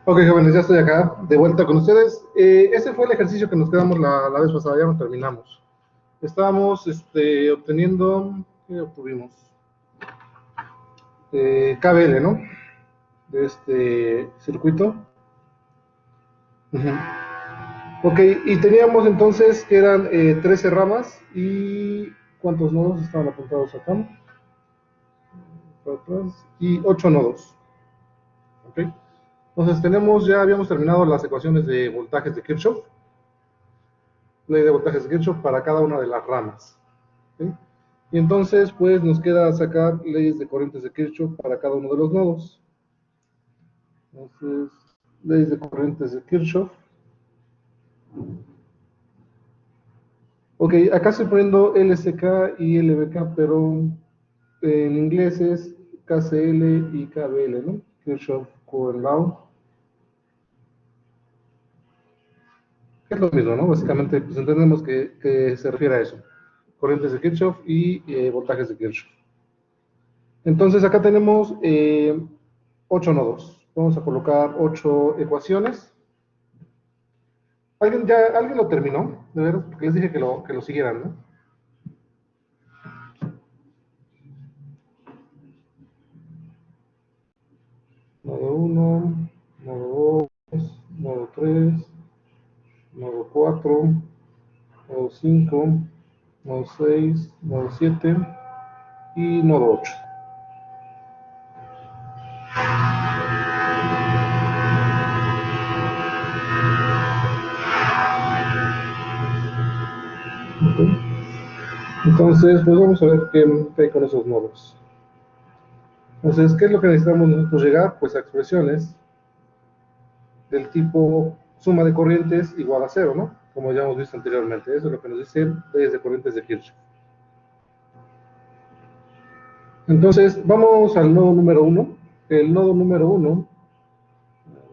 Ok, jóvenes, ya estoy acá, de vuelta con ustedes. Ese fue el ejercicio que nos quedamos la vez pasada, ya no terminamos. Estábamos obteniendo, ¿qué obtuvimos? KBL, ¿no? De este circuito. Ujú. Ok, y teníamos entonces que eran 13 ramas y ¿cuántos nodos estaban apuntados acá? Para atrás, y 8 nodos. Ok, entonces ya habíamos terminado las ecuaciones de voltajes de Kirchhoff, ley de voltajes de Kirchhoff para cada una de las ramas. ¿Sí? Y entonces, pues nos queda sacar leyes de corrientes de Kirchhoff para cada uno de los nodos. Entonces, leyes de corrientes de Kirchhoff. Ok, acá estoy poniendo LSK y LBK, pero en inglés es KCL y KBL, ¿no? Kirchhoff Current Law. Es lo mismo, ¿no? Básicamente, pues entendemos que se refiere a eso. Corrientes de Kirchhoff y voltajes de Kirchhoff. Entonces, acá tenemos 8 nodos. Vamos a colocar 8 ecuaciones. ¿Alguien lo terminó? De ver, porque les dije que lo siguieran, ¿no? Nodo 1, nodo 2, nodo 3, nodo 4, nodo 5, nodo 6, nodo 7 y nodo 8. ¿Okay? Entonces, pues vamos a ver qué hay con esos nodos. Entonces, ¿qué es lo que necesitamos nosotros llegar? Pues a expresiones del tipo suma de corrientes igual a cero, ¿no? Como ya hemos visto anteriormente. Eso es lo que nos dicen leyes de corrientes de Kirchhoff. Entonces, vamos al nodo número 1. El nodo número 1,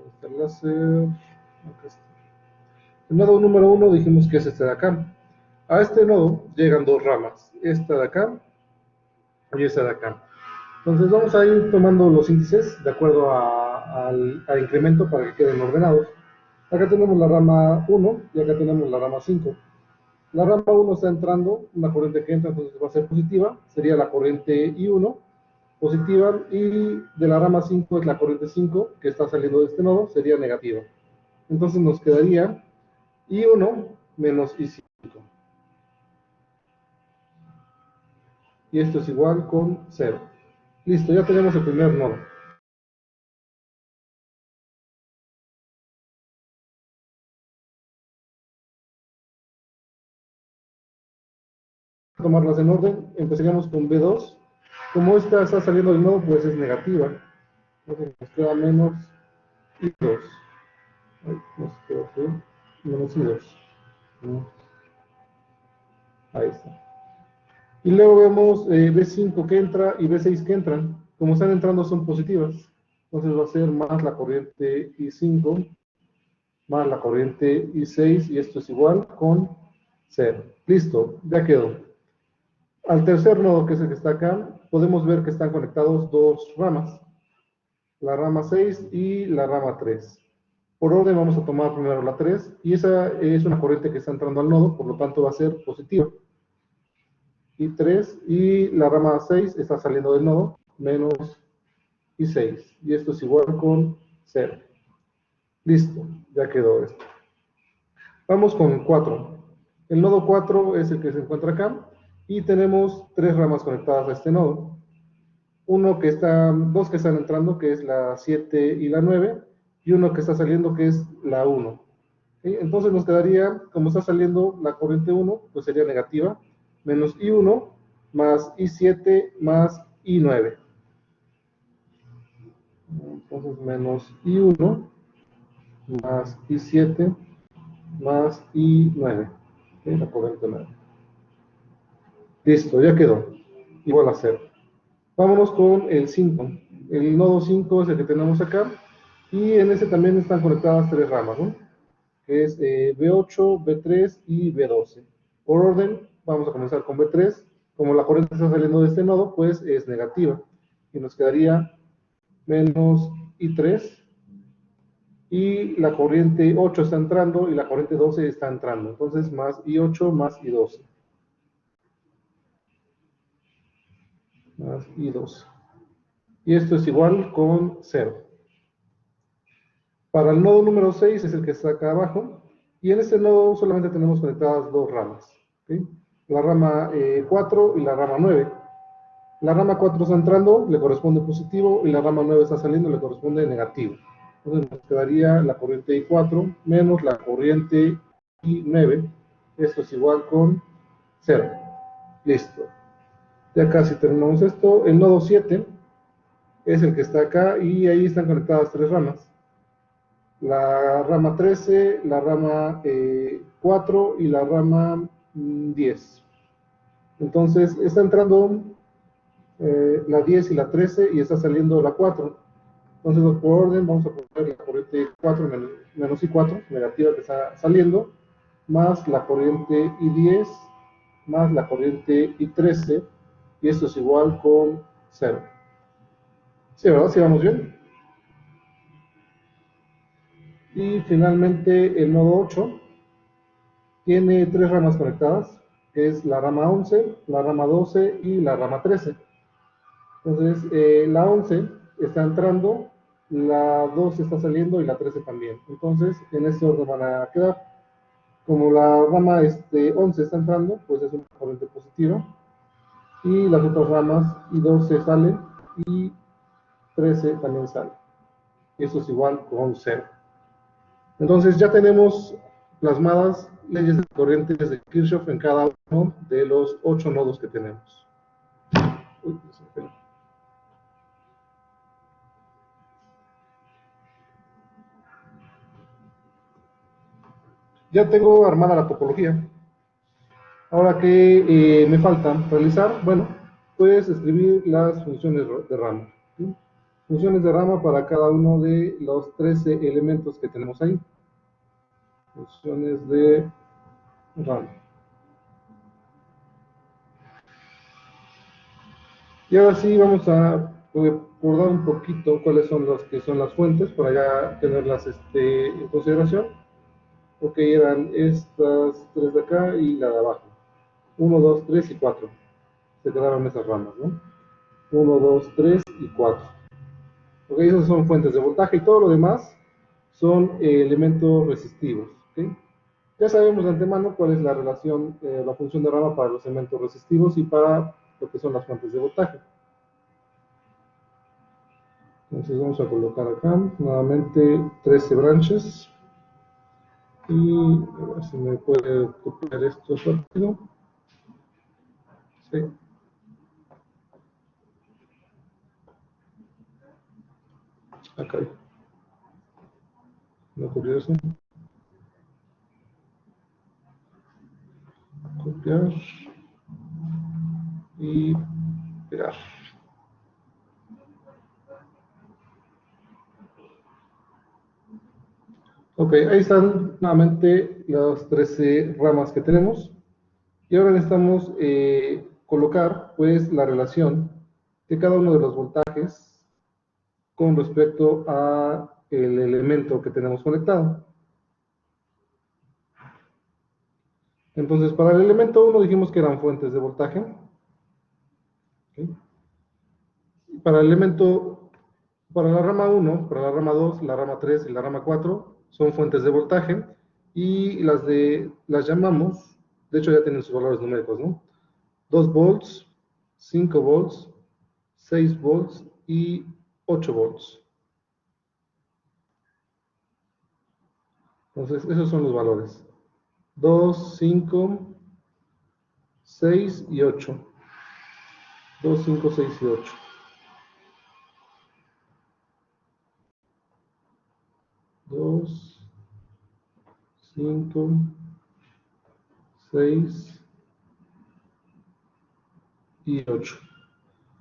este láser, el nodo número 1 dijimos que es este de acá. A este nodo llegan dos ramas, esta de acá y esta de acá. Entonces vamos a ir tomando los índices de acuerdo al incremento para que queden ordenados. Acá tenemos la rama 1 y acá tenemos la rama 5. La rama 1 está entrando, una corriente que entra, entonces va a ser positiva, sería la corriente I1 positiva, y de la rama 5 es la corriente 5 que está saliendo de este nodo, sería negativa. Entonces nos quedaría I1 menos I5. Y esto es igual con 0. Listo, ya tenemos el primer nodo. Tomarlas en orden, empezaríamos con B2. Como esta está saliendo del nodo, pues es negativa. Entonces nos queda menos I2. Nos queda aquí, menos I2. Ahí está. Y luego vemos B5 que entra y B6 que entran. Como están entrando son positivas. Entonces va a ser más la corriente I5 más la corriente I6 y esto es igual con 0. Listo, ya quedó. Al tercer nodo, que es el que está acá, podemos ver que están conectados dos ramas, la rama 6 y la rama 3. Por orden vamos a tomar primero la 3 y esa es una corriente que está entrando al nodo, por lo tanto va a ser positiva. I3 y la rama 6 está saliendo del nodo, menos I6. Y esto es igual con 0. Listo, ya quedó esto. Vamos con 4. El nodo 4 es el que se encuentra acá y tenemos tres ramas conectadas a este nodo. Dos que están entrando, que es la 7 y la 9, y uno que está saliendo, que es la 1. ¿Sí? Entonces nos quedaría, como está saliendo la corriente 1, pues sería negativa, menos I1 más I7 más I9. Entonces menos I1 más I7 más I9. ¿Sí? La corriente 9. Listo, ya quedó. Igual a 0. Vámonos con el 5. El nodo 5 es el que tenemos acá. Y en ese también están conectadas tres ramas, ¿no? Que es B8, B3 y B12. Por orden, vamos a comenzar con B3. Como la corriente está saliendo de este nodo, pues es negativa. Y nos quedaría menos I3 y la corriente 8 está entrando y la corriente 12 está entrando. Entonces, más I8 más I12. Más I12. Y esto es igual con 0. Para el nodo número 6 es el que está acá abajo, y en este nodo solamente tenemos conectadas dos ramas, ¿sí? La rama 4 y la rama 9. La rama 4 está entrando, le corresponde positivo, y la rama 9 está saliendo, le corresponde negativo. Entonces nos quedaría la corriente I4 menos la corriente I9. Esto es igual con 0. Listo. Ya casi terminamos esto. El nodo 7 es el que está acá, y ahí están conectadas tres ramas. La rama 13, la rama 4 y la rama 10. Entonces está entrando la 10 y la 13 y está saliendo la 4. Entonces por orden vamos a poner la corriente 4 menos I4, negativa que está saliendo, más la corriente I10, más la corriente I13, y esto es igual con 0. ¿Sí, verdad? ¿Sí vamos bien? Y finalmente el nodo 8 tiene tres ramas conectadas, que es la rama 11, la rama 12 y la rama 13. Entonces, la 11 está entrando, la 12 está saliendo y la 13 también. Entonces, en este orden van a quedar. Como la rama 11 está entrando, pues es una corriente positiva. Y las otras ramas, y 12 salen, y 13 también salen. Eso es igual con 0. Entonces ya tenemos plasmadas leyes de corrientes de Kirchhoff en cada uno de los 8 nodos que tenemos. Uy, ya tengo armada la topología. Ahora, ¿qué me falta realizar? Bueno, pues escribir las funciones de rama, ¿sí? Funciones de rama para cada uno de los 13 elementos que tenemos ahí. Funciones de rama. Y ahora sí vamos a recordar un poquito cuáles son las que son las fuentes para ya tenerlas en consideración. Ok, eran estas tres de acá y la de abajo. 1, 2, 3 y 4. Se quedaron esas ramas, ¿no? 1, 2, 3 y 4. Ok, esas son fuentes de voltaje y todo lo demás son elementos resistivos. ¿Okay? Ya sabemos de antemano cuál es la relación, la función de rama para los elementos resistivos y para lo que son las fuentes de voltaje. Entonces vamos a colocar acá nuevamente 13 branches. Y a ver si me puede copiar esto rápido. Sí. Acá. No copiar eso. Copiar. Y pegar. Ok, ahí están nuevamente las 13 ramas que tenemos. Y ahora necesitamos colocar pues la relación de cada uno de los voltajes con respecto a el elemento que tenemos conectado. Entonces, para el elemento 1 dijimos que eran fuentes de voltaje. ¿Okay? Para el elemento, para la rama 1, para la rama 2, la rama 3 y la rama 4 son fuentes de voltaje, y las llamamos, de hecho ya tienen sus valores numéricos, ¿no? 2 volts, 5 volts, 6 volts y 8 volts. Entonces, esos son los valores. 2, 5, 6 y 8. 2, 5, 6 y 8. 2, 5, 6 y 8.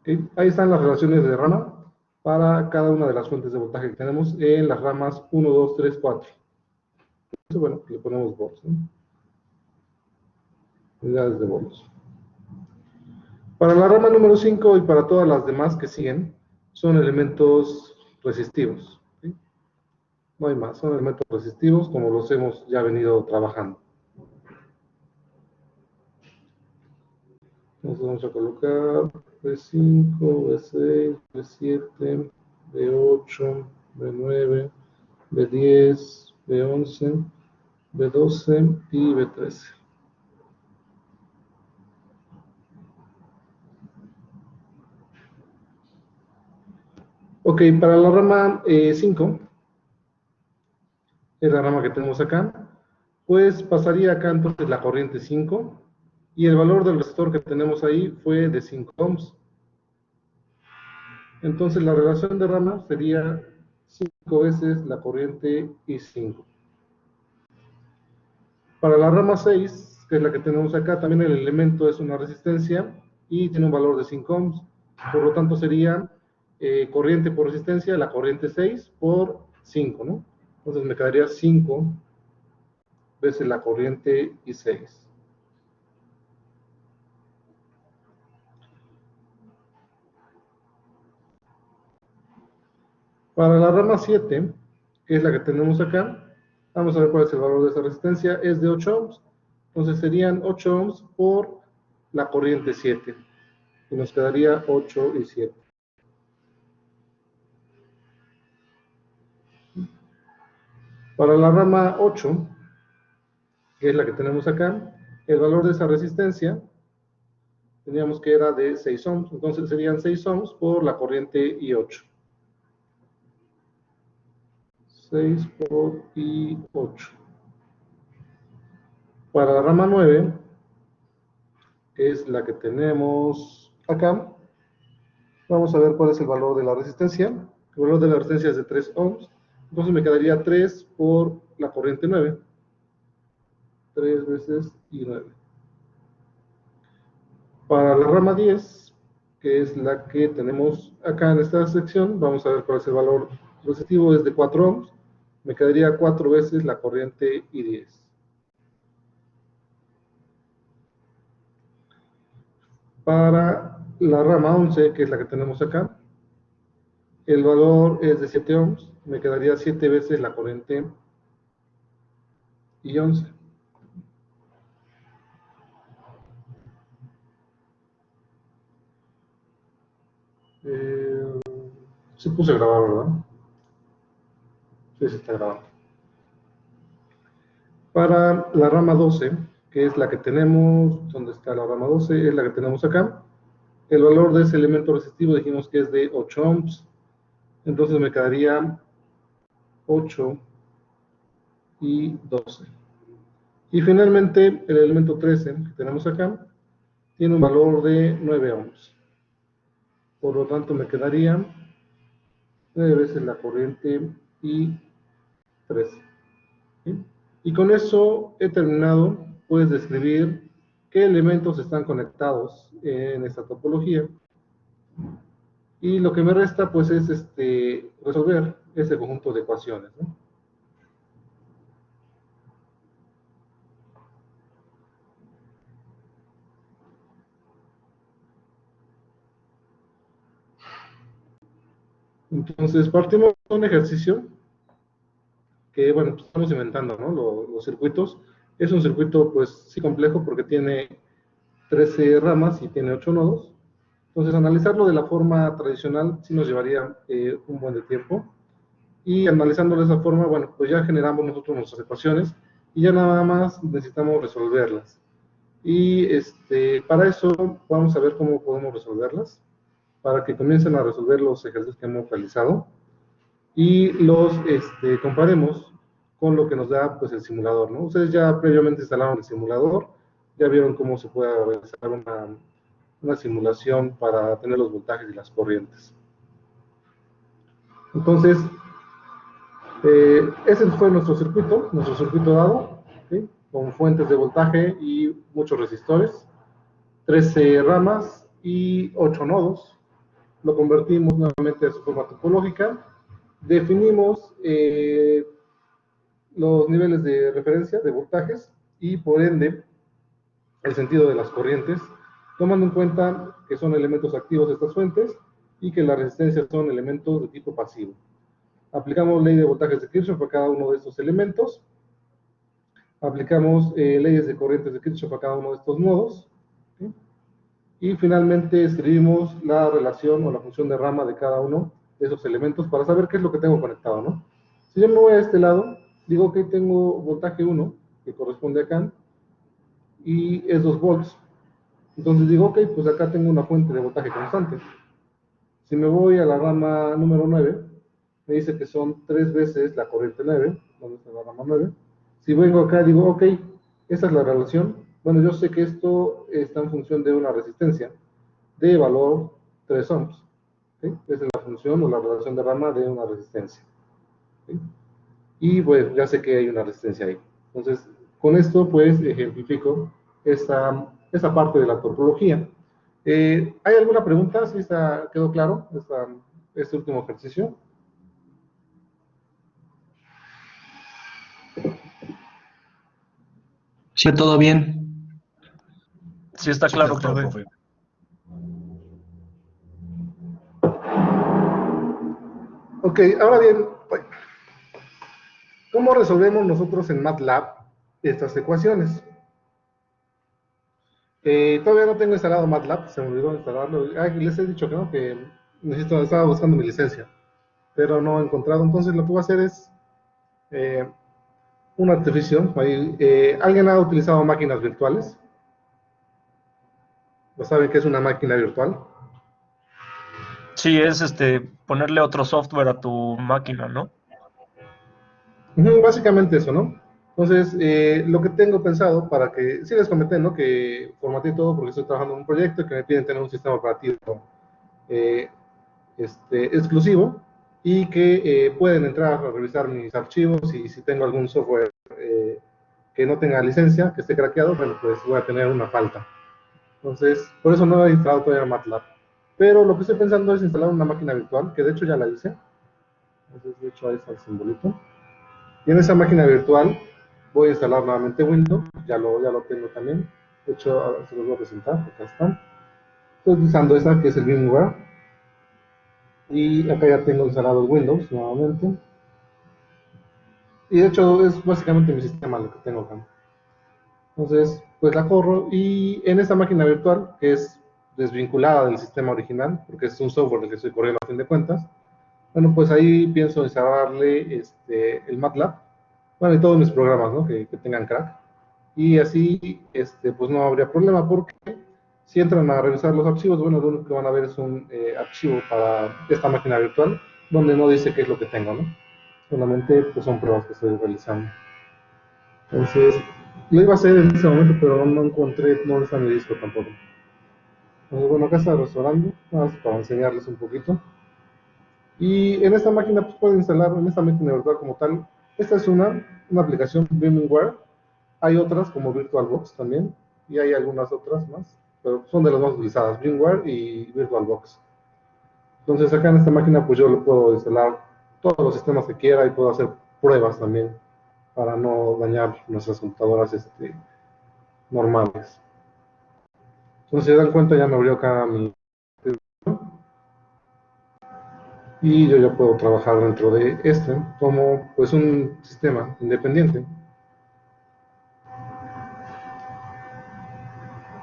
¿Okay? Ahí están las relaciones de rama para cada una de las fuentes de voltaje que tenemos en las ramas 1, 2, 3, 4. Entonces, bueno, le ponemos volts, ¿no? Unidades de volts. Para la rama número 5 y para todas las demás que siguen, son elementos resistivos. ¿Sí? no hay más, son elementos resistivos como los hemos ya venido trabajando. Entonces vamos a colocar B5, B6, B7, B8, B9, B10, B11, B12 y B13. Ok, para la rama 5, es la rama que tenemos acá, pues pasaría acá entonces la corriente 5 y el valor del resistor que tenemos ahí fue de 5 ohms. Entonces la relación de rama sería 5 veces la corriente y 5. Para la rama 6, que es la que tenemos acá, también el elemento es una resistencia y tiene un valor de 5 ohms. Por lo tanto sería corriente por resistencia, la corriente 6 por 5, ¿no? Entonces me quedaría 5 veces la corriente y 6. Para la rama 7, que es la que tenemos acá, vamos a ver cuál es el valor de esa resistencia, es de 8 ohms. Entonces serían 8 ohms por la corriente 7. Y nos quedaría 8 y 7. Para la rama 8, que es la que tenemos acá, el valor de esa resistencia, teníamos que era de 6 ohms. Entonces serían 6 ohms por la corriente y 8. 6 por y 8. Para la rama 9, que es la que tenemos acá, vamos a ver cuál es el valor de la resistencia. El valor de la resistencia es de 3 ohms. Entonces me quedaría 3 por la corriente 9. 3 veces y 9. Para la rama 10, que es la que tenemos acá en esta sección, vamos a ver cuál es el valor resistivo, es de 4 ohms. Me quedaría 4 veces la corriente y 10. Para la rama 11, que es la que tenemos acá, el valor es de 7 ohms. Me quedaría 7 veces la corriente y 11. Se puse a grabar, ¿verdad? Sí, se está grabando. Para la rama 12, que es la que tenemos, ¿dónde está la rama 12? Es la que tenemos acá. El valor de ese elemento resistivo dijimos que es de 8 ohms. Entonces me quedaría 8 y 12. Y finalmente el elemento 13 que tenemos acá tiene un valor de 9 ohms. Por lo tanto me quedaría 9 veces la corriente y 13. ¿Sí? Y con eso he terminado. Puedes describir qué elementos están conectados en esta topología. Y lo que me resta pues es resolver ese conjunto de ecuaciones, ¿no? Entonces partimos de un ejercicio que, bueno, pues estamos inventando, ¿no? Los circuitos. Es un circuito, pues, sí complejo porque tiene 13 ramas y tiene 8 nodos. Entonces, analizarlo de la forma tradicional sí nos llevaría un buen de tiempo. Y analizándolo de esa forma, bueno, pues ya generamos nosotros nuestras ecuaciones y ya nada más necesitamos resolverlas. Y para eso vamos a ver cómo podemos resolverlas, para que comiencen a resolver los ejercicios que hemos realizado y los comparemos con lo que nos da pues el simulador, ¿no? Ustedes ya previamente instalaron el simulador, ya vieron cómo se puede realizar una simulación para tener los voltajes y las corrientes. Entonces, ese fue nuestro circuito dado, ¿sí? Con fuentes de voltaje y muchos resistores, 13 ramas y 8 nodos. Lo convertimos nuevamente a su forma topológica, definimos los niveles de referencia de voltajes y por ende el sentido de las corrientes, tomando en cuenta que son elementos activos de estas fuentes y que las resistencias son elementos de tipo pasivo. Aplicamos ley de voltajes de Kirchhoff a cada uno de estos elementos. Aplicamos leyes de corrientes de Kirchhoff a cada uno de estos nodos. ¿Sí? Y finalmente escribimos la relación o la función de rama de cada uno de esos elementos para saber qué es lo que tengo conectado, ¿no? Si yo me voy a este lado, digo que tengo voltaje 1, que corresponde acá, y es 2 volts. Entonces digo, ok, pues acá tengo una fuente de voltaje constante. Si me voy a la rama número 9, me dice que son 3 veces la corriente 9, donde está la rama 9. Si vengo acá, digo, ok, esta es la relación. Bueno, yo sé que esto está en función de una resistencia de valor 3 ohms. ¿Sí? Esa es la función o la relación de rama de una resistencia. ¿Sí? Y bueno, ya sé que hay una resistencia ahí. Entonces, con esto pues ejemplifico esta parte de la topología. ¿Hay alguna pregunta? ¿Sí quedó claro este último ejercicio? Sí, todo bien. Sí, está claro, profe. Ok, ahora bien, ¿cómo resolvemos nosotros en MATLAB estas ecuaciones? Todavía no tengo instalado MATLAB, se me olvidó instalarlo. Les he dicho que no, que estaba buscando mi licencia, pero no he encontrado. Entonces lo que voy a hacer es eh, un artificio. ¿Alguien ha utilizado máquinas virtuales? ¿No saben qué es una máquina virtual? Sí, es ponerle otro software a tu máquina, ¿no? Básicamente eso, ¿no? Entonces, lo que tengo pensado para que, sí les comenté, ¿no? Que formateé todo porque estoy trabajando en un proyecto y que me piden tener un sistema operativo eh, exclusivo y que pueden entrar a revisar mis archivos y si tengo algún software que no tenga licencia, que esté craqueado, bueno, pues voy a tener una falta. Entonces, por eso no he instalado todavía MATLAB. Pero lo que estoy pensando es instalar una máquina virtual, que de hecho ya la hice. Entonces, de hecho, ahí está el simbolito. Y en esa máquina virtual voy a instalar nuevamente Windows, ya lo tengo también. De hecho, ahora se los voy a presentar, acá está. Estoy utilizando esta que es el VMware. Y acá ya tengo instalado el Windows nuevamente. Y de hecho es básicamente mi sistema lo que tengo acá. Entonces, pues la corro y en esta máquina virtual, que es desvinculada del sistema original, porque es un software el que estoy corriendo a fin de cuentas, bueno, pues ahí pienso instalarle el MATLAB, bueno, y todos mis programas, ¿no? Que tengan crack. Y así, pues no habría problema, porque si entran a revisar los archivos, bueno, lo único que van a ver es un archivo para esta máquina virtual, donde no dice qué es lo que tengo, ¿no? Solamente pues, son pruebas que estoy realizando. Entonces, lo iba a hacer en ese momento, pero no encontré dónde está mi disco tampoco. Entonces, bueno, acá está restaurando, nada más para enseñarles un poquito. Y en esta máquina pues, pueden instalar, en esta máquina virtual como tal, esta es una aplicación VMware. Hay otras como VirtualBox también, y hay algunas otras más, pero son de las más utilizadas, VMware y VirtualBox. Entonces acá en esta máquina pues yo le puedo instalar todos los sistemas que quiera y puedo hacer pruebas también para no dañar nuestras computadoras normales. Entonces, si se dan cuenta, ya me abrió acá mi... Y yo ya puedo trabajar dentro de como pues un sistema independiente.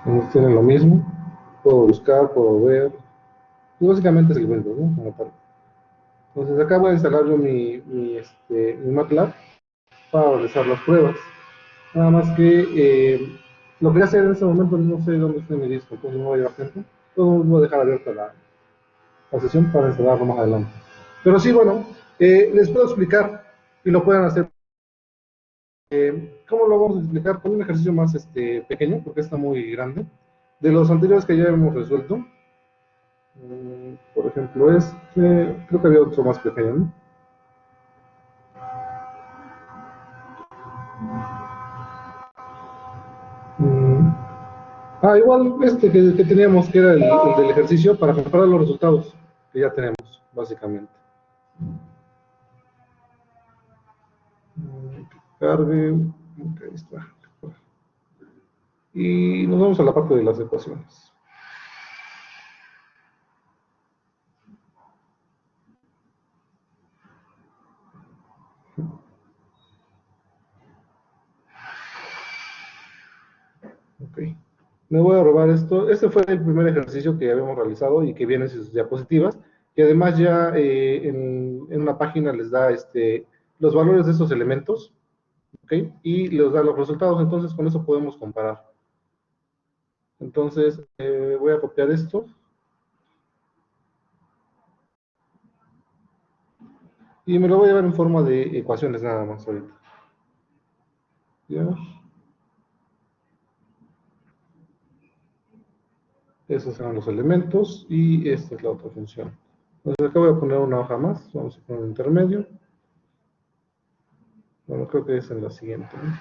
Entonces tienen lo mismo. Puedo buscar, puedo ver. Y básicamente es el Windows, ¿no? Como tal. Entonces acá voy a instalar yo mi MATLAB para realizar las pruebas. Nada más que lo que voy a hacer en este momento no sé dónde está mi disco, entonces no voy a llevar tiempo. Entonces voy a dejar abierta la sesión para instalarlo más adelante. Pero sí, bueno, les puedo explicar y lo pueden hacer. ¿Cómo lo vamos a explicar? Con un ejercicio más pequeño, porque está muy grande. De los anteriores que ya hemos resuelto, por ejemplo, creo que había otro más pequeño, ¿no? Mm, igual que teníamos, que era el del ejercicio, para comparar los resultados que ya tenemos, básicamente. Cargue, ok, ahí está. Y nos vamos a la parte de las ecuaciones. Ok. Me voy a robar esto. Este fue el primer ejercicio que habíamos realizado y que viene en sus diapositivas. Y además ya en una página les da los valores de estos elementos, ¿ok? Y les da los resultados. Entonces con eso podemos comparar. Entonces voy a copiar esto. Y me lo voy a llevar en forma de ecuaciones nada más ahorita. ¿Ya? Esos son los elementos y esta es la otra función. Entonces acá voy a poner una hoja más. Vamos a poner un intermedio. Bueno, creo que es en la siguiente, ¿no?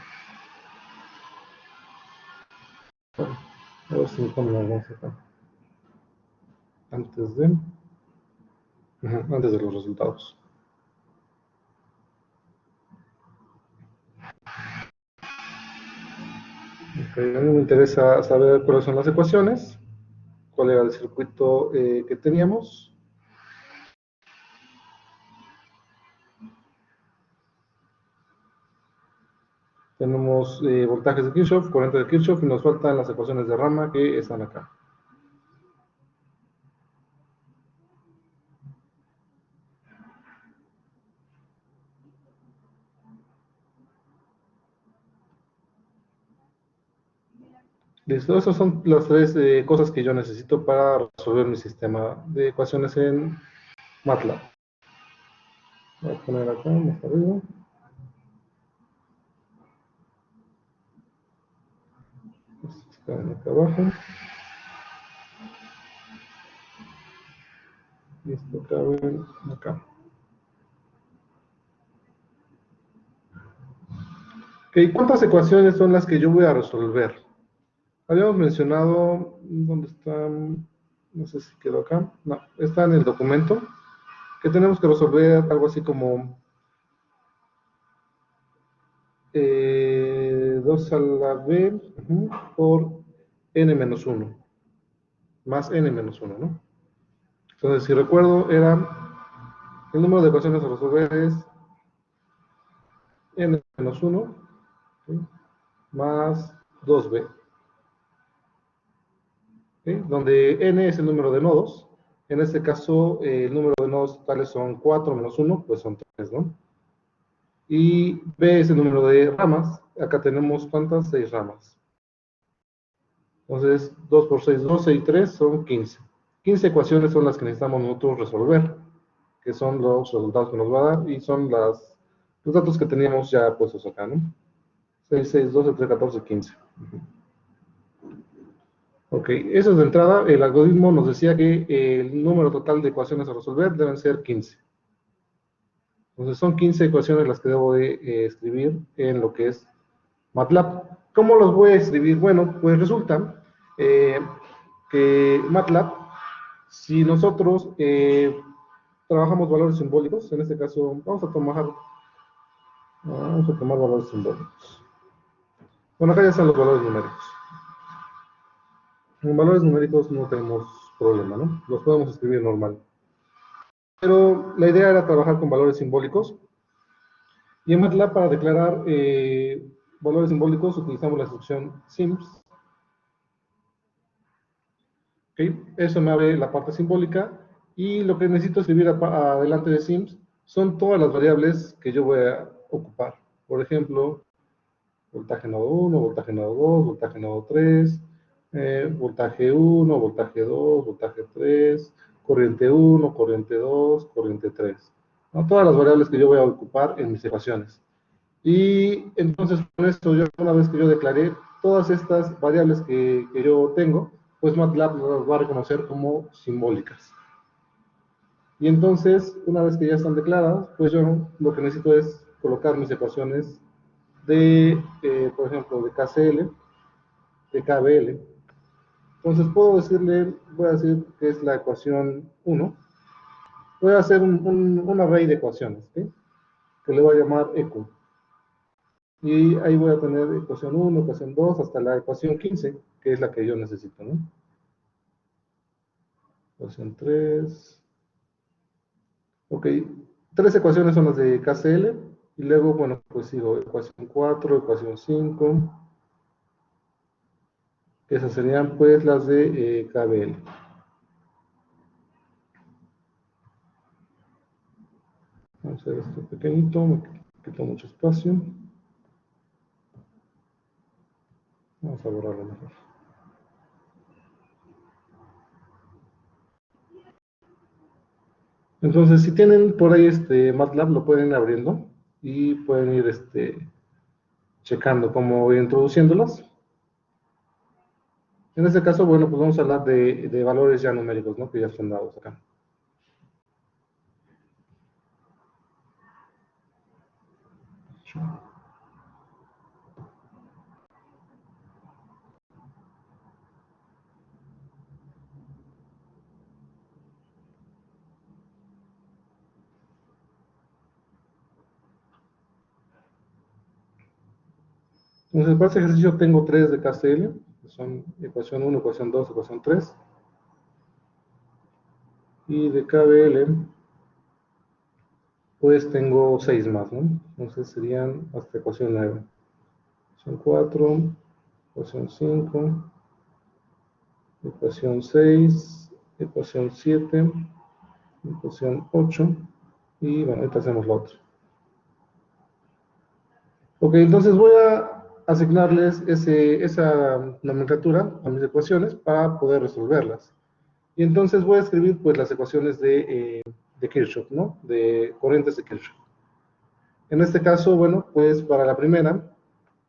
Bueno, a ver si me ponen algo acá. Antes de, antes de los resultados. Okay, a mí me interesa saber cuáles son las ecuaciones, cuál era el circuito que teníamos. Tenemos voltajes de Kirchhoff, corriente de Kirchhoff y nos faltan las ecuaciones de rama que están acá. Listo, esas son las tres cosas que yo necesito para resolver mi sistema de ecuaciones en MATLAB. Voy a poner acá, más arriba. Están acá abajo. Y esto cabe acá. Ok, ¿cuántas ecuaciones son las que yo voy a resolver? Habíamos mencionado, ¿dónde están? No sé si quedó acá. No, está en el documento, que tenemos que resolver algo así como 2 a la b por n-1, más n-1, ¿no? Entonces, si recuerdo, el número de ecuaciones a resolver es n-1, ¿sí? Más 2b, ¿sí? Donde n es el número de nodos. En este caso, el número de nodos totales son 4 menos 1, pues son 3, ¿no? Y b es el número de ramas. Acá tenemos, ¿cuántas? 6 ramas. Entonces, 2 por 6, 12 y 3 son 15. 15 ecuaciones son las que necesitamos nosotros resolver, que son los resultados que nos va a dar y son los datos que teníamos ya puestos acá, ¿no? 6, 6, 12, 3, 14, 15. Ok, eso es de entrada. El algoritmo nos decía que el número total de ecuaciones a resolver deben ser 15. Entonces son 15 ecuaciones las que debo de escribir en lo que es MATLAB. ¿Cómo los voy a escribir? Bueno, pues resulta eh, que MATLAB, si nosotros trabajamos valores simbólicos, en este caso vamos a tomar valores simbólicos. Bueno, acá ya están los valores numéricos. En valores numéricos no tenemos problema, ¿no? Los podemos escribir normal. Pero la idea era trabajar con valores simbólicos. Y en MATLAB, para declarar valores simbólicos, utilizamos la instrucción sims. ¿Okay? Eso me abre la parte simbólica. Y lo que necesito escribir adelante de sims son todas las variables que yo voy a ocupar. Por ejemplo, voltaje nodo 1, voltaje nodo 2, voltaje nodo 3, voltaje 1, voltaje 2, voltaje 3, corriente 1, corriente 2, corriente 3. ¿No? Todas las variables que yo voy a ocupar en mis ecuaciones. Y entonces con esto, una vez que yo declaré todas estas variables que yo tengo, pues MATLAB las va a reconocer como simbólicas. Y entonces, una vez que ya están declaradas, pues yo lo que necesito es colocar mis ecuaciones de, por ejemplo, de KCL, de KBL. Entonces puedo decirle, voy a decir que es la ecuación 1. Voy a hacer un array de ecuaciones, ¿sí? Que le voy a llamar EQ. Y ahí voy a tener ecuación 1, ecuación 2, hasta la ecuación 15, que es la que yo necesito, ¿no? Ecuación 3. Ok, 3 ecuaciones son las de KCL Y luego, bueno, pues sigo ecuación 4, ecuación 5. Esas serían pues las de KBL. Vamos a hacer esto pequeñito, me quito mucho espacio. Vamos a borrarlo mejor. Entonces, si tienen por ahí MATLAB, lo pueden ir abriendo y pueden ir checando cómo voy introduciéndolas. En este caso, bueno, pues vamos a hablar de valores ya numéricos, ¿no? Que ya están dados acá. Entonces, para este ejercicio tengo 3 de KCL, que son ecuación 1, ecuación 2, ecuación 3. Y de KBL, pues tengo 6 más, ¿no? Entonces serían hasta ecuación 9. Ecuación 4, ecuación 5, ecuación 6, ecuación 7, ecuación 8, y bueno, ahorita hacemos la otra. Ok, entonces voy a asignarles esa nomenclatura a mis ecuaciones para poder resolverlas. Y entonces voy a escribir pues las ecuaciones de Kirchhoff, ¿no? De corrientes de Kirchhoff. En este caso, bueno, pues para la primera,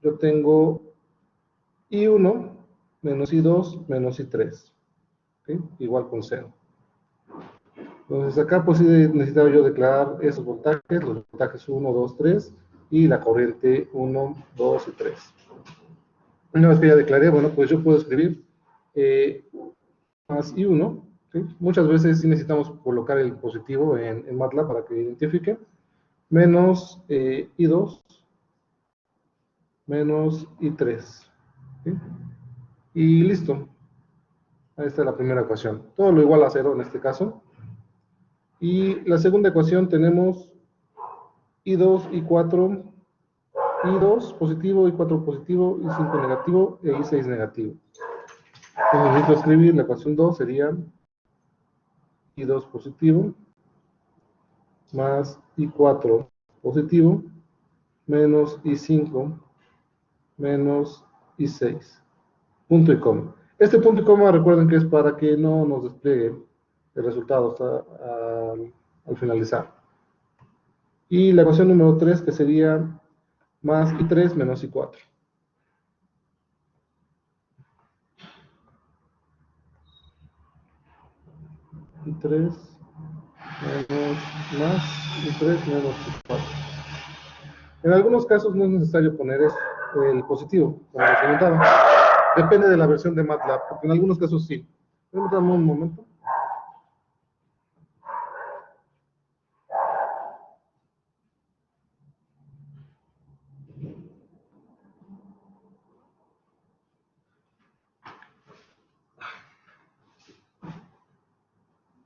yo tengo I1 menos I2 menos I3, ¿okay? Igual con 0. Entonces acá pues sí necesitaba yo declarar esos voltajes, los voltajes 1, 2, 3 y la corriente 1, 2 y 3. Una vez que ya declaré, bueno, pues yo puedo escribir más I1, ¿sí? Muchas veces sí necesitamos colocar el positivo en MATLAB para que identifique, menos I2 menos I3, ¿sí? Y listo. Ahí está la primera ecuación. Todo lo igual a 0 en este caso. Y la segunda ecuación tenemos I2, I4, I2 positivo, I4 positivo, I5 negativo e I6 negativo. Entonces necesito escribir la ecuación 2, sería I2 positivo más I4 positivo menos I5 menos I6. Punto y coma. Este punto y coma recuerden que es para que no nos despliegue el resultado al finalizar. Y la ecuación número 3 que sería más I3 menos I4. I3 menos más I3 menos I4. En algunos casos no es necesario poner el positivo, como les comentaba. Depende de la versión de MATLAB, porque en algunos casos sí. Permítanme un momento.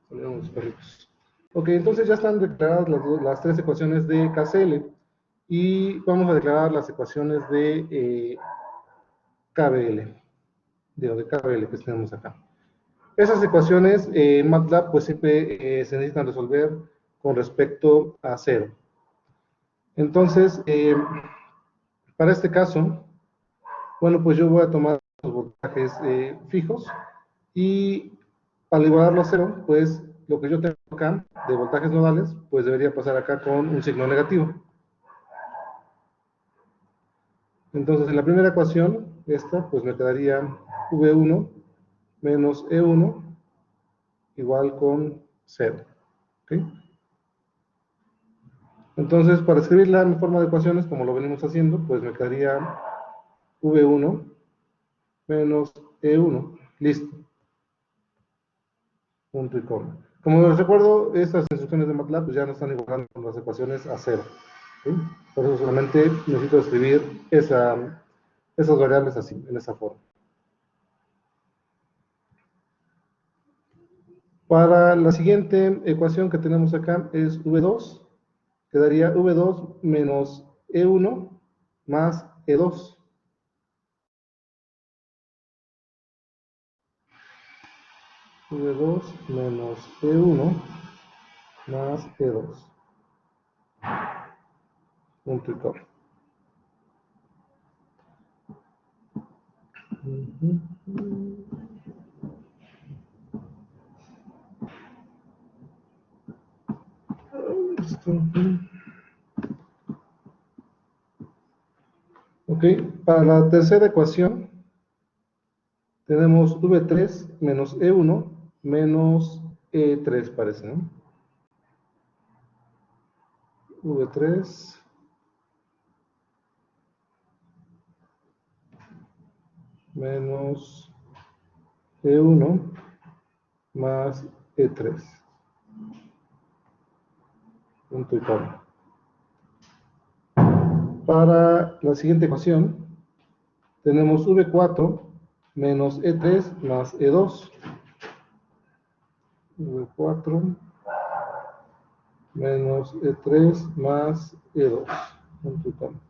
Salieron los perritos. Ok, entonces ya están declaradas las 3 ecuaciones de KCL y vamos a declarar las ecuaciones de KBL, de KBL que tenemos acá. Esas ecuaciones en MATLAB pues siempre se necesitan resolver con respecto a 0. Entonces, para este caso, bueno, pues yo voy a tomar los voltajes fijos y para igualarlo a 0, pues lo que yo tengo acá de voltajes nodales, pues debería pasar acá con un signo negativo. Entonces, en la primera ecuación, esta, pues me quedaría V1 menos E1 igual con 0. ¿Okay? Entonces, para escribirla en forma de ecuaciones, como lo venimos haciendo, pues me quedaría V1 menos E1. Listo. Punto y coma. Como les recuerdo, estas instrucciones de MATLAB pues ya no están igualando con las ecuaciones a 0. ¿Sí? Por eso solamente necesito escribir esas variables así, en esa forma. Para la siguiente ecuación que tenemos acá es V2, quedaría V2 menos E1 más E2. V2 menos E1 más E2. Punto y coma. Ok, para la tercera ecuación tenemos V3 menos E1 menos E3, parece, ¿no? V3 menos E1 más E3. Punto y coma. Para la siguiente ecuación, tenemos V4 menos E3 más E2. V4 menos E3 más E2. Punto y coma.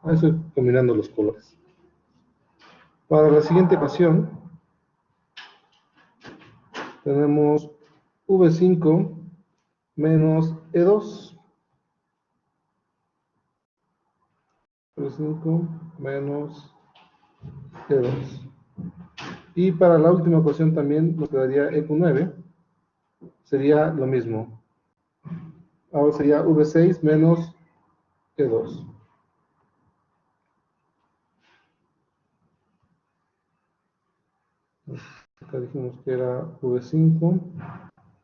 Ahí estoy combinando los colores. Para la siguiente ecuación, tenemos V5 menos E2. V5 menos E2. Y para la última ecuación también nos quedaría EQ9. Sería lo mismo. Ahora sería V6 menos E2. Acá dijimos que era V5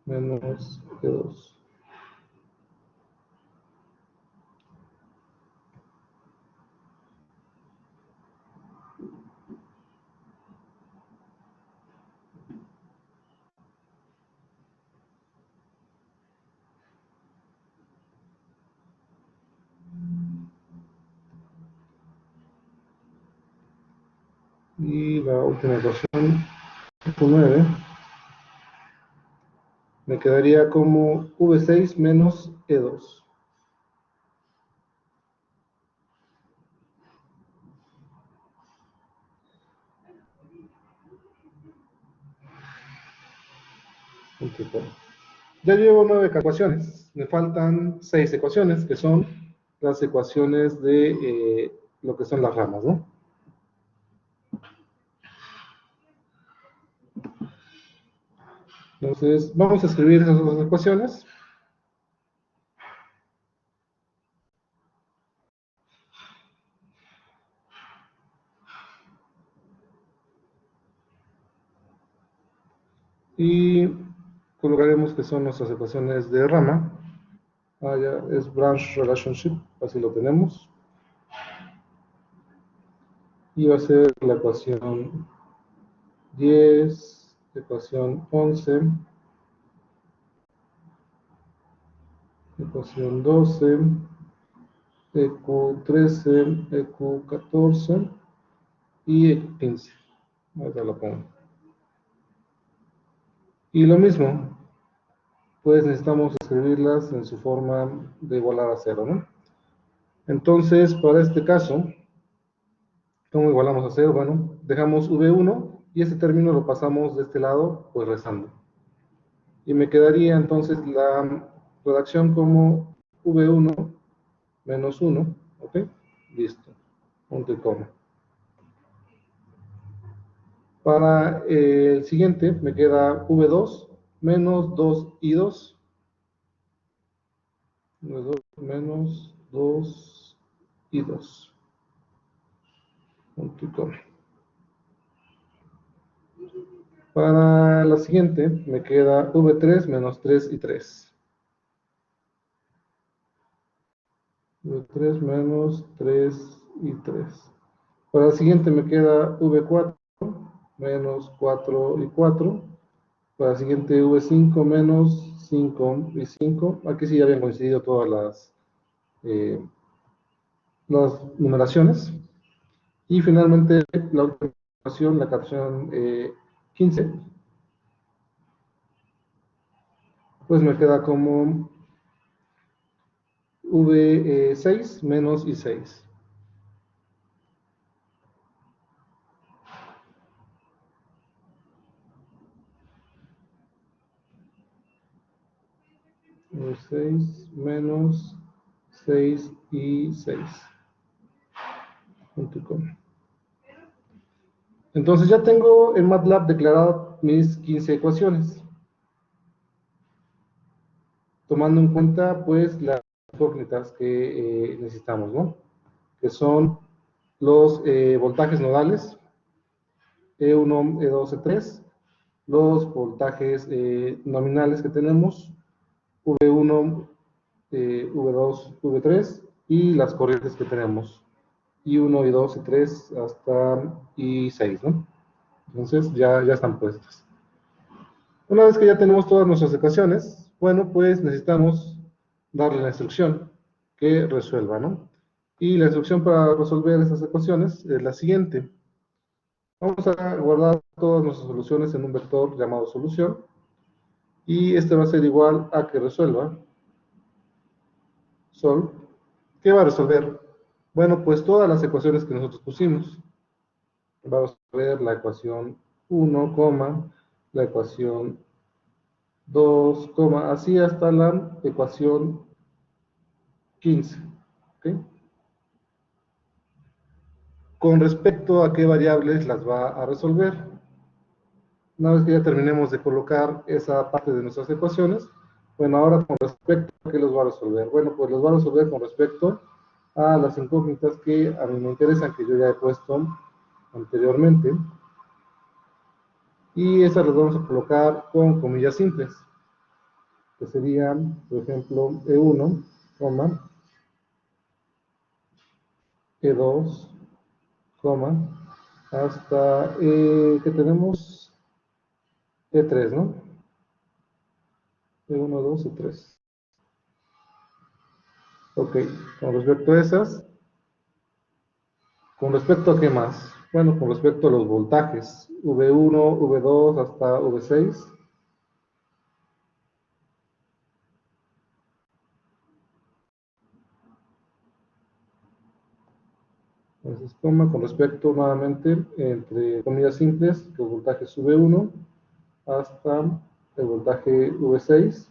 menos E2. Y la última ecuación, EQ9, me quedaría como V6 menos E2. Ya llevo 9 ecuaciones, me faltan 6 ecuaciones, que son las ecuaciones de lo que son las ramas, ¿no? Entonces, vamos a escribir esas dos ecuaciones. Y colocaremos que son nuestras ecuaciones de rama. Ya es branch relationship, así lo tenemos. Y va a ser la ecuación 10, ecuación 11, ecuación 12, EQ13, EQ14 y EQ15. Ahora lo pongo. Y lo mismo, pues necesitamos escribirlas en su forma de igualar a 0, ¿no? Entonces, para este caso, ¿cómo igualamos a 0? Bueno, dejamos V1 y ese término lo pasamos de este lado, pues rezando. Y me quedaría entonces la redacción como V1 menos 1, ¿ok? Listo, punto y coma. Para el siguiente me queda V2 menos 2 y 2. V2 menos 2 y 2. Punto y coma. Para la siguiente me queda V3 menos 3 y 3. V3 menos 3 y 3. Para la siguiente me queda V4 menos 4 y 4. Para la siguiente V5 menos 5 y 5. Aquí sí ya habían coincidido todas las numeraciones. Y finalmente la última ecuación, la ecuación 15, pues me queda como V6 menos I6. V6 menos 6 I6. Entonces ya tengo en MATLAB declaradas mis 15 ecuaciones, tomando en cuenta pues las incógnitas que necesitamos, ¿no? Que son los voltajes nodales, E1, E2, E3, los voltajes nominales que tenemos, V1, V2, V3, y las corrientes que tenemos, I1, I2, I3, hasta I6, ¿no? Entonces ya están puestas. Una vez que ya tenemos todas nuestras ecuaciones, bueno, pues necesitamos darle la instrucción que resuelva, ¿no? Y la instrucción para resolver estas ecuaciones es la siguiente. Vamos a guardar todas nuestras soluciones en un vector llamado solución, y este va a ser igual a que resuelva sol. ¿Qué va a resolver? Bueno, pues todas las ecuaciones que nosotros pusimos. Va a resolver la ecuación 1, la ecuación 2, así hasta la ecuación 15. ¿Okay? Con respecto a qué variables las va a resolver. Una vez que ya terminemos de colocar esa parte de nuestras ecuaciones, bueno, ahora con respecto a qué los va a resolver. Bueno, pues los va a resolver con respecto a las incógnitas que a mí me interesan, que yo ya he puesto anteriormente. Y esas las vamos a colocar con comillas simples, que serían, por ejemplo, E1, E2, hasta, ¿qué tenemos? E3, ¿no? E1, 2, E3. Ok, con respecto a esas, ¿con respecto a qué más? Bueno, con respecto a los voltajes, V1, V2 hasta V6. Entonces, con respecto nuevamente, entre comillas simples, los voltajes V1 hasta el voltaje V6,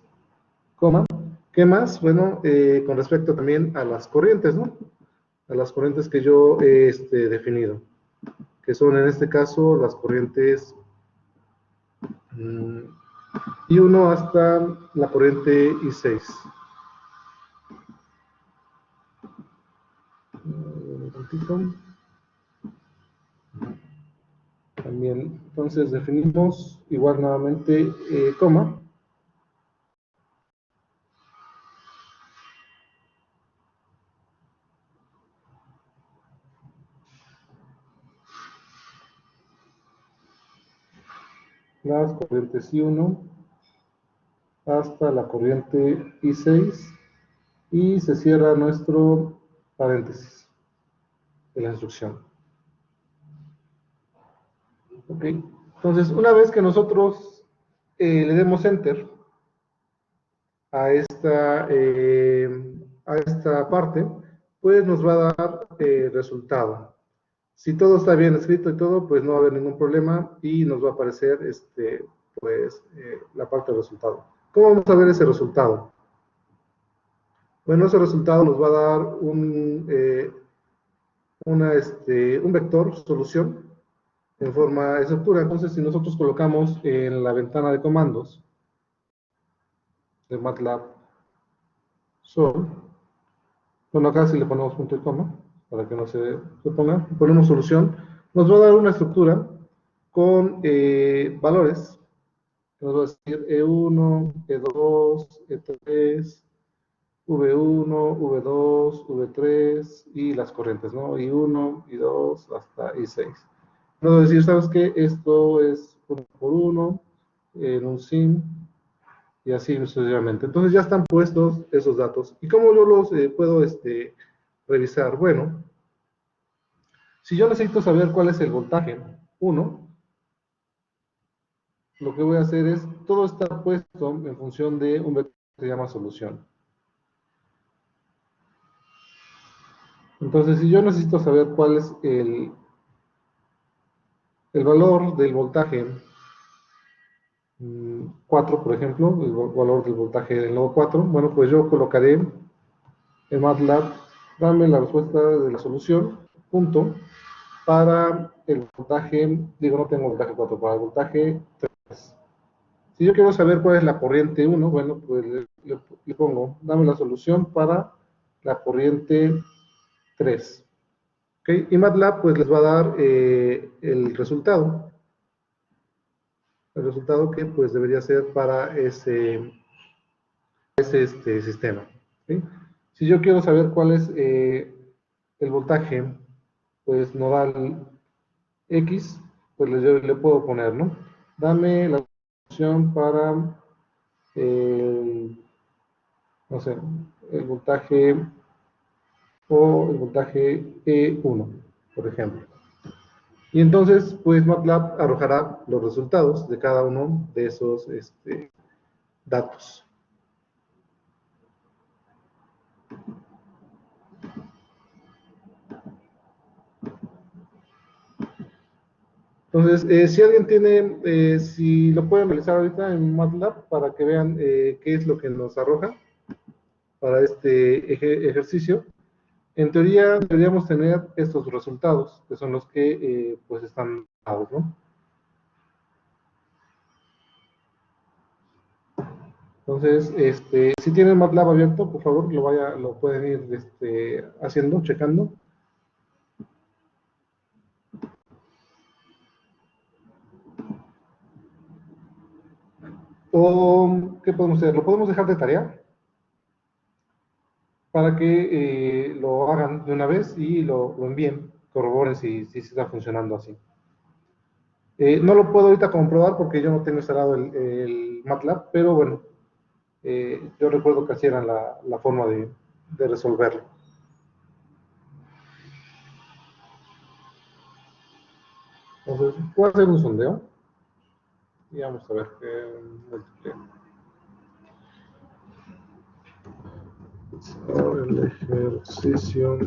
¿qué más? Bueno, con respecto también a las corrientes, ¿no? A las corrientes que yo he definido, que son en este caso las corrientes I1 hasta la corriente I6. También, entonces definimos igual nuevamente, las corrientes I1 hasta la corriente I6, y se cierra nuestro paréntesis de la instrucción. Ok, entonces una vez que nosotros le demos enter a esta parte, pues nos va a dar resultado. Si todo está bien escrito y todo, pues no va a haber ningún problema y nos va a aparecer pues, la parte del resultado. ¿Cómo vamos a ver ese resultado? Bueno, ese resultado nos va a dar un vector solución en forma de estructura. Entonces, si nosotros colocamos en la ventana de comandos de MATLAB Sol, bueno, acá si le ponemos punto y coma, para que no se ponga, ponemos solución, nos va a dar una estructura con valores, nos va a decir E1, E2, E3, V1, V2, V3 y las corrientes, ¿no? I1, I2 hasta I6. Nos va a decir, ¿sabes qué? Esto es 1 por 1 en un sim y así sucesivamente. Entonces ya están puestos esos datos. ¿Y cómo yo los puedo revisar? Bueno, si yo necesito saber cuál es el voltaje 1, lo que voy a hacer es, todo está puesto en función de un vector que se llama solución. Entonces, si yo necesito saber cuál es el valor del voltaje 4, por ejemplo, el valor del voltaje del nodo 4, bueno, pues yo colocaré en MATLAB, dame la respuesta de la solución, punto, para el voltaje, digo, no tengo voltaje 4, para el voltaje 3. Si yo quiero saber cuál es la corriente 1, bueno, pues le pongo, dame la solución para la corriente 3. ¿Okay? Y MATLAB pues les va a dar el resultado que pues debería ser para ese sistema. ¿Sí? Si yo quiero saber cuál es el voltaje pues nodal X, pues le puedo poner, ¿no? Dame la solución para no sé, el voltaje o el voltaje E1, por ejemplo. Y entonces, pues MATLAB arrojará los resultados de cada uno de esos datos. Entonces, si alguien tiene, si lo pueden realizar ahorita en MATLAB para que vean qué es lo que nos arroja para este ejercicio. En teoría, deberíamos tener estos resultados, que son los que pues están dados, ¿no? Entonces, si tienen MATLAB abierto, por favor, lo pueden ir haciendo, checando. O, ¿qué podemos hacer? Lo podemos dejar de tarea para que lo hagan de una vez y lo envíen, corroboren si está funcionando así. No lo puedo ahorita comprobar porque yo no tengo instalado el MATLAB, pero bueno, yo recuerdo que así era la forma de resolverlo. Entonces, voy a hacer un sondeo y vamos a ver qué multiplica. El ejercicio,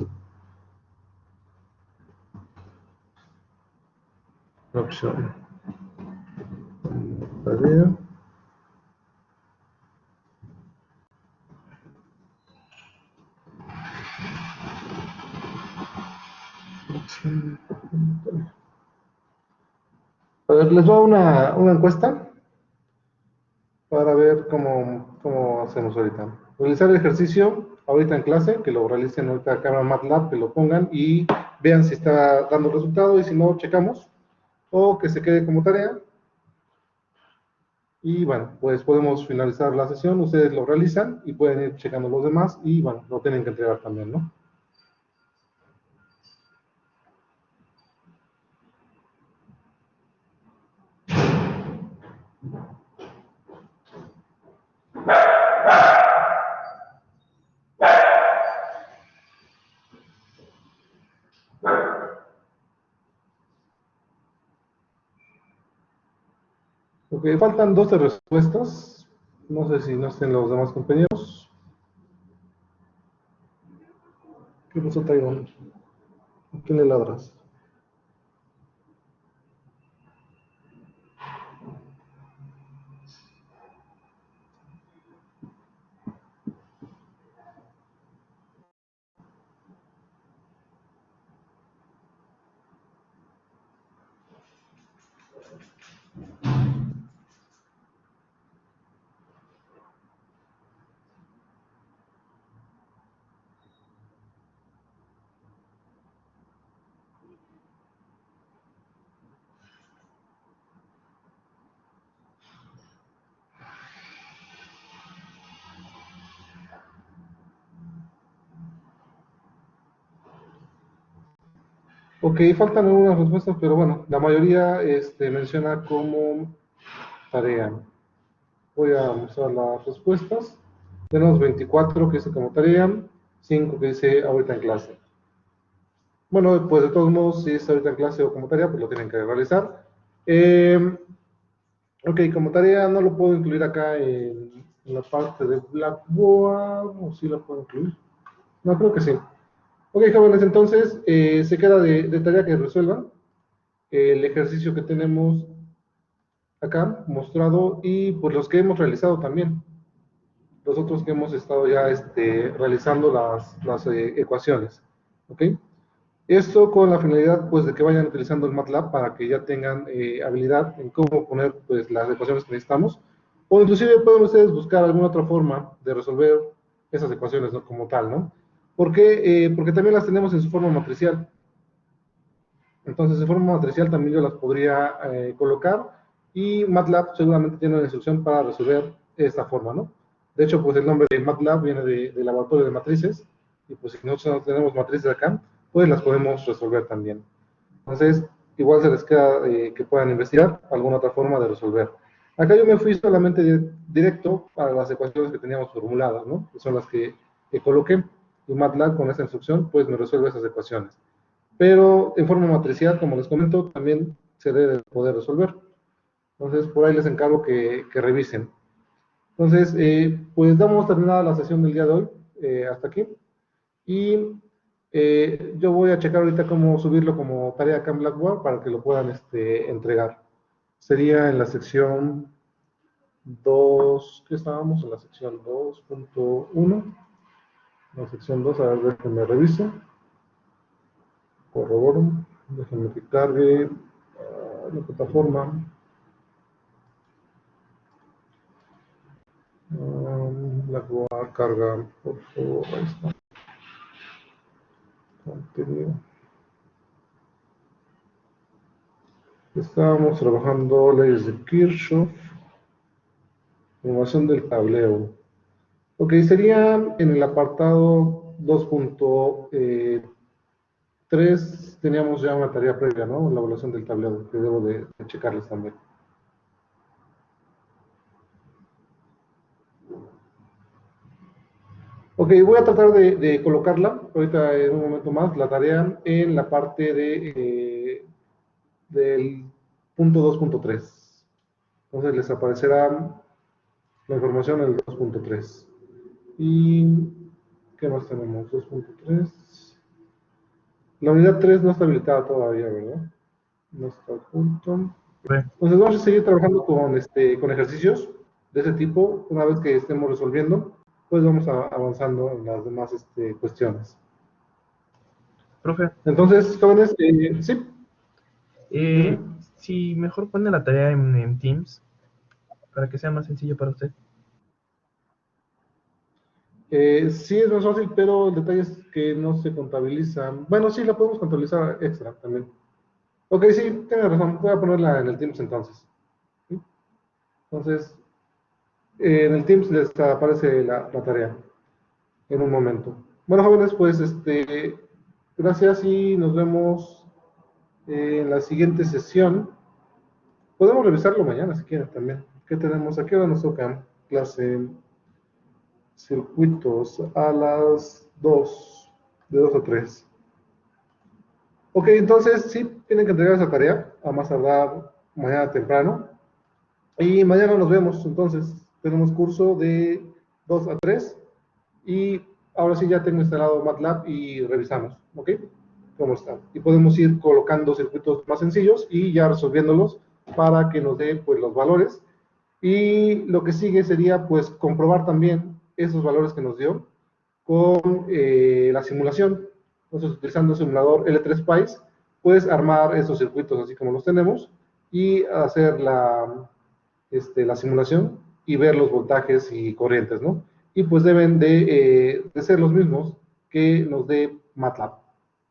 opción, tarea. A ver, les doy una encuesta para ver cómo hacemos ahorita. Realizar el ejercicio ahorita en clase, que lo realicen ahorita acá en MATLAB, que lo pongan y vean si está dando resultado y si no, checamos. O que se quede como tarea. Y bueno, pues podemos finalizar la sesión, ustedes lo realizan y pueden ir checando los demás y bueno, lo tienen que entregar también, ¿no? Ok, faltan 12 respuestas. No sé si no estén los demás compañeros. ¿Qué pasó, Tyrone? ¿A quién le ladras? Ok, faltan algunas respuestas, pero bueno, la mayoría menciona como tarea. Voy a mostrar las respuestas. Tenemos 24 que dice como tarea, 5 que dice ahorita en clase. Bueno, pues de todos modos, si es ahorita en clase o como tarea, pues lo tienen que realizar. Ok, como tarea no lo puedo incluir acá en la parte de Blackboard, o sí la puedo incluir. No, creo que sí. Ok, jóvenes, entonces se queda de tarea que resuelvan el ejercicio que tenemos acá mostrado y pues los que hemos realizado también, los otros que hemos estado ya realizando las ecuaciones, ¿ok? Esto con la finalidad pues de que vayan utilizando el MATLAB para que ya tengan habilidad en cómo poner pues las ecuaciones que necesitamos, o inclusive pueden ustedes buscar alguna otra forma de resolver esas ecuaciones, ¿no? Como tal, ¿no? ¿Por qué? Porque también las tenemos en su forma matricial. Entonces, de forma matricial también yo las podría colocar y MATLAB seguramente tiene una instrucción para resolver esta forma, ¿no? De hecho, pues el nombre de MATLAB viene de laboratorio de matrices y pues si nosotros no tenemos matrices acá, pues las podemos resolver también. Entonces, igual se les queda que puedan investigar alguna otra forma de resolver. Acá yo me fui solamente directo para las ecuaciones que teníamos formuladas, ¿no? Que son las que coloqué y MATLAB con esta instrucción pues me resuelve esas ecuaciones, pero en forma matricial, como les comento, también se debe poder resolver. Entonces, por ahí les encargo que revisen. Entonces, pues damos terminada la sesión del día de hoy, hasta aquí, y yo voy a checar ahorita cómo subirlo como tarea acá en Blackboard para que lo puedan entregar. Sería en la sección 2, ¿qué estábamos? En la sección 2.1, la sección 2, a ver, déjenme reviso, corroboro, déjenme que cargue la plataforma. La voy a cargar, por favor. Ahí está. Contenido. Estábamos trabajando leyes de Kirchhoff, formación del tablero. Ok, sería en el apartado 2.3, teníamos ya una tarea previa, ¿no? La evaluación del tablero, que debo de checarles también. Ok, voy a tratar de colocarla, ahorita en un momento más, la tarea en la parte del punto 2.3. Entonces les aparecerá la información en el 2.3. ¿Y qué más tenemos? 2.3. La unidad 3 no está habilitada todavía, ¿verdad? No está junto. Entonces vamos a seguir trabajando con ejercicios de ese tipo. Una vez que estemos resolviendo, pues vamos avanzando en las demás cuestiones. Profe, Entonces, jóvenes, sí, dime. si mejor pone la tarea en Teams, para que sea más sencillo para usted. Sí es más fácil, pero el detalle es que no se contabilizan. Bueno, sí, la podemos contabilizar extra también. Ok, sí, tiene razón. Voy a ponerla en el Teams entonces. ¿Sí? Entonces, en el Teams les aparece la tarea en un momento. Bueno, jóvenes, pues gracias y nos vemos en la siguiente sesión. Podemos revisarlo mañana si quieren también. ¿Qué tenemos? ¿A qué hora nos toca? Clase circuitos a las 2, de 2 a 3. Ok, entonces sí, tienen que entregar esa tarea a más tardar mañana temprano. Y mañana nos vemos, entonces tenemos curso de 2 a 3 y ahora sí ya tengo instalado MATLAB y revisamos, ¿ok? ¿Cómo está? Y podemos ir colocando circuitos más sencillos y ya resolviéndolos para que nos dé pues los valores. Y lo que sigue sería pues comprobar también esos valores que nos dio con la simulación. Entonces, utilizando el simulador L3Spice, puedes armar esos circuitos así como los tenemos y hacer la simulación y ver los voltajes y corrientes, ¿no? Y pues deben de ser los mismos que nos dé MATLAB.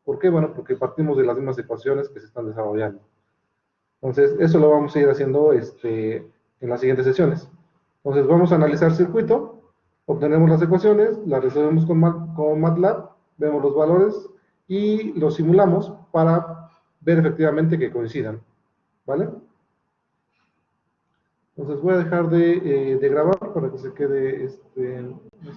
¿Por qué? Bueno, porque partimos de las mismas ecuaciones que se están desarrollando. Entonces, eso lo vamos a ir haciendo en las siguientes sesiones. Entonces, vamos a analizar circuito, obtenemos las ecuaciones, las resolvemos con MATLAB, vemos los valores y los simulamos para ver efectivamente que coincidan. ¿Vale? Entonces voy a dejar de grabar para que se quede